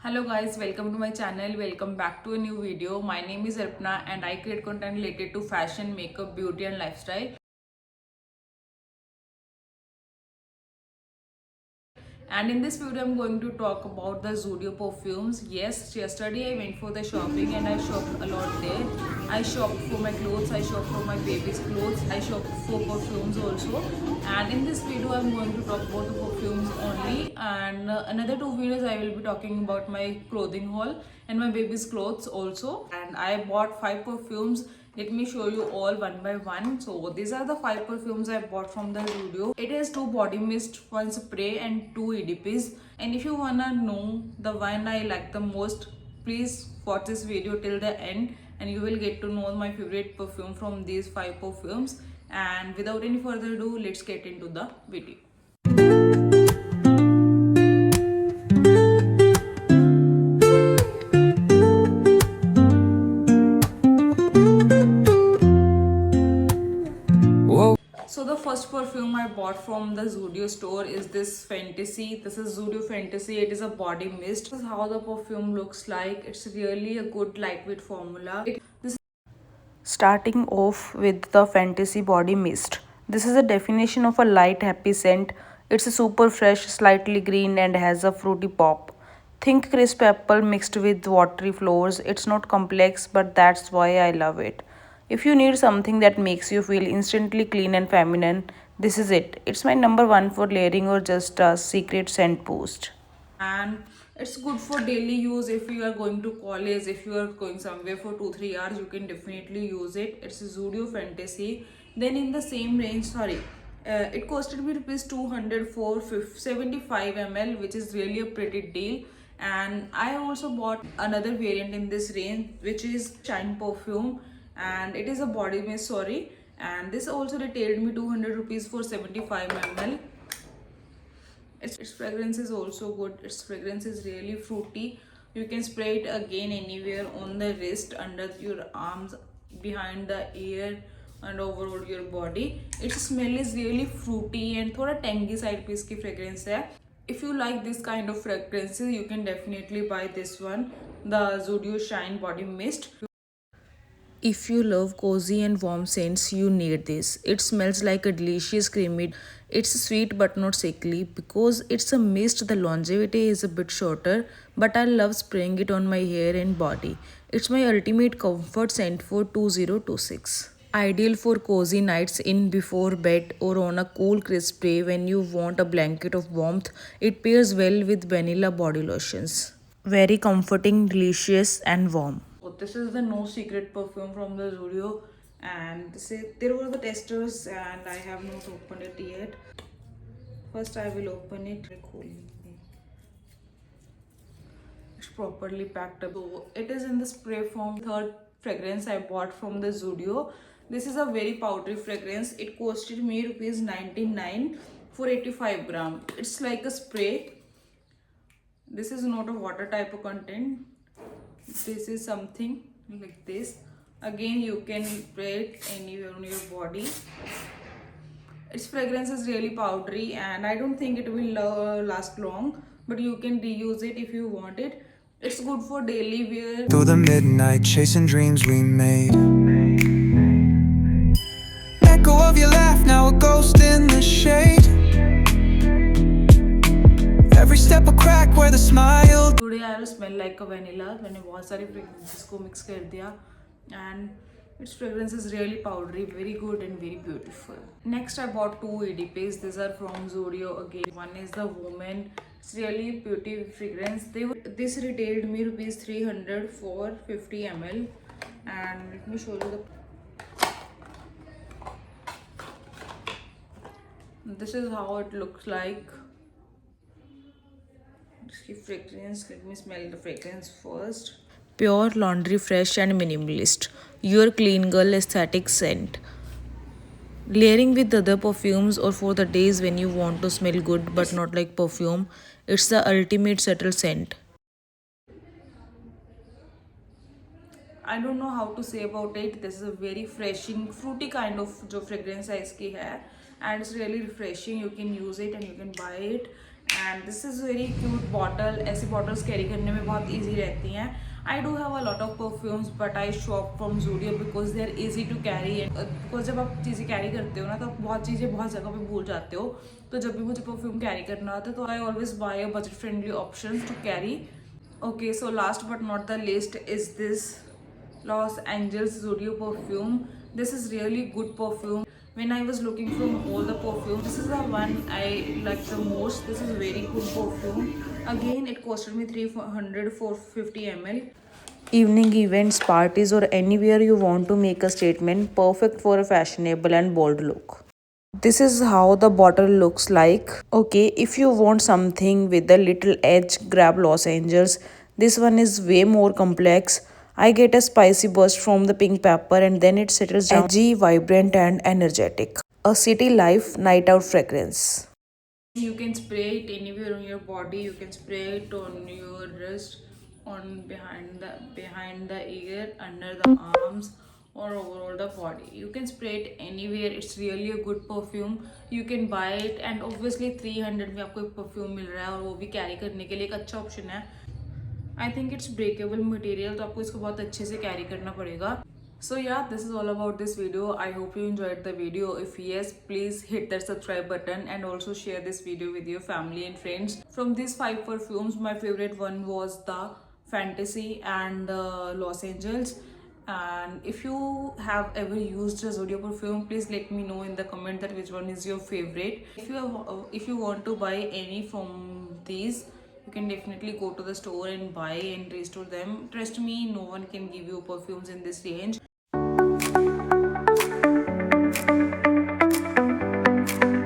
Hello guys, welcome to my channel. Welcome back to a new video. My name is Arpana and I create content related to fashion, makeup, beauty and lifestyle. And in this video, I'm going to talk about the Zudio perfumes. Yes, yesterday I went for the shopping and I shopped a lot there. I shopped for my clothes, I shopped for my baby's clothes, I shopped for perfumes also. And in this video, I'm going to talk about the perfumes only. And another two videos, I will be talking about my clothing haul and my baby's clothes also. And I bought 5 perfumes. Let me show you all one by one. So these are the 5 perfumes I bought from the Zudio. It has 2 body mist, 1 spray and 2 EDPs. And if you wanna know the one I like the most, please watch this video till the end and you will get to know my favorite perfume from these 5 perfumes. And without any further ado, let's get into the video. So the first perfume I bought from the Zudio store is this Fantasy. This is Zudio Fantasy. It is a body mist. This is how the perfume looks like. It's really a good lightweight formula. Starting off with the Fantasy body mist. This is a definition of a light happy scent. It's a super fresh, slightly green and has a fruity pop. Think crisp apple mixed with watery flowers. It's not complex, but that's why I love it. If you need something that makes you feel instantly clean and feminine, this is it. It's my number one for layering or just a secret scent boost. And it's good for daily use. If you are going to college, if you are going somewhere for 2-3 hours, you can definitely use it. It's a Zudio Fantasy. Then in the same range, it costed me rupees 200 for 75 ml, which is really a pretty deal. And I also bought another variant in this range, which is Shine perfume, and it is a body mist, and this also retailed me 200 rupees for 75 ml. Its fragrance is also good. Its fragrance is really fruity. You can spray it again anywhere on the wrist, under your arms, behind the ear and overall your body. Its smell is really fruity and थोड़ा tangy side पे इसकी fragrance है. If you like this kind of fragrances, you can definitely buy this one, the Zudio Shine Body Mist. If you love cozy and warm scents, you need this. It smells like a delicious creamy. It's sweet but not sickly. Because it's a mist, the longevity is a bit shorter, but I love spraying it on my hair and body. It's my ultimate comfort scent for 2026. Ideal for cozy nights in before bed or on a cool crisp day when you want a blanket of warmth. It pairs well with vanilla body lotions. Very comforting, delicious and warm. So this is the No Secret perfume from the Zudio, and there were the testers and I have not opened it yet. First I will open it. It's properly packed up. So it is in the spray form. Third fragrance I bought from the Zudio. This is a very powdery fragrance. It costed me rupees 99 for 85 gram. It's like a spray. This is not a water type of content. This is something like this. Again, you can spray it anywhere on your body. Its fragrance is really powdery and I don't think it will last long, but you can reuse it if you want it. It's good for daily wear. Through the midnight, chasing dreams we made. Echo of your laugh, now a ghost in the shade. Every step a crack where the smile. Today I will smell like a vanilla. मैंने बहुत सारी fragrances को mix कर दिया and its fragrance is really powdery, very good and very beautiful. Next I bought 2 EDPs. These are from Zudio again. One is the Woman. It's really beauty fragrance. This retailed me rupees 300 for 50 ml. And let me show you this is how it looks like. Fragrance. Let me smell the fragrance first. Pure laundry, fresh and minimalist. Your clean girl aesthetic scent. Layering with other perfumes or for the days when you want to smell good but not like perfume, it's the ultimate subtle scent. I don't know how to say about it. This is a very refreshing, fruity kind of जो fragrance है इसकी है, and it's really refreshing. You can use it and you can buy it. And this is very cute bottle. ऐसी bottles carry करने में बहुत easy रहती हैं. I do have a lot of perfumes but I shop from Zudio because they are easy to carry. Because जब आप चीज़ें carry करते हो ना तो आप बहुत चीज़ें बहुत जगह पे भूल जाते हो. तो जब भी मुझे परफ्यूम कैरी करना होता है तो I always buy a budget friendly option to carry. Okay, so last but not the least is this Los Angeles Zudio perfume. This is really good perfume. When I was looking from all the perfume, this is the one I like the most. This is very good perfume. Again, it costed me 300 for 50 ml. Evening events, parties, or anywhere you want to make a statement, perfect for a fashionable and bold look. This is how the bottle looks like. Okay, if you want something with a little edge, grab Los Angeles. This one is way more complex. I get a spicy burst from the pink pepper and then it settles down. Edgy, vibrant, and energetic. A city life night out fragrance. You can spray it anywhere on your body. You can spray it on your wrist, on behind the ear, under the arms, or over all the body. You can spray it anywhere. It's really a good perfume. You can buy it and obviously 300 में आपको एक perfume मिल रहा है और वो भी carry करने के लिए एक अच्छा option है. I think it's breakable material तो आपको इसको बहुत अच्छे से carry करना पड़ेगा. So yeah, this is all about this video. I hope you enjoyed the video. If yes, please hit that subscribe button and also share this video with your family and friends. From these 5 perfumes, my favorite one was the Fantasy and the Los Angeles. And if you have ever used a Zudio perfume, please let me know in the comment that which one is your favorite. If you want to buy any from these, you can definitely go to the store and buy and restore them. Trust me, no one can give you perfumes in this range.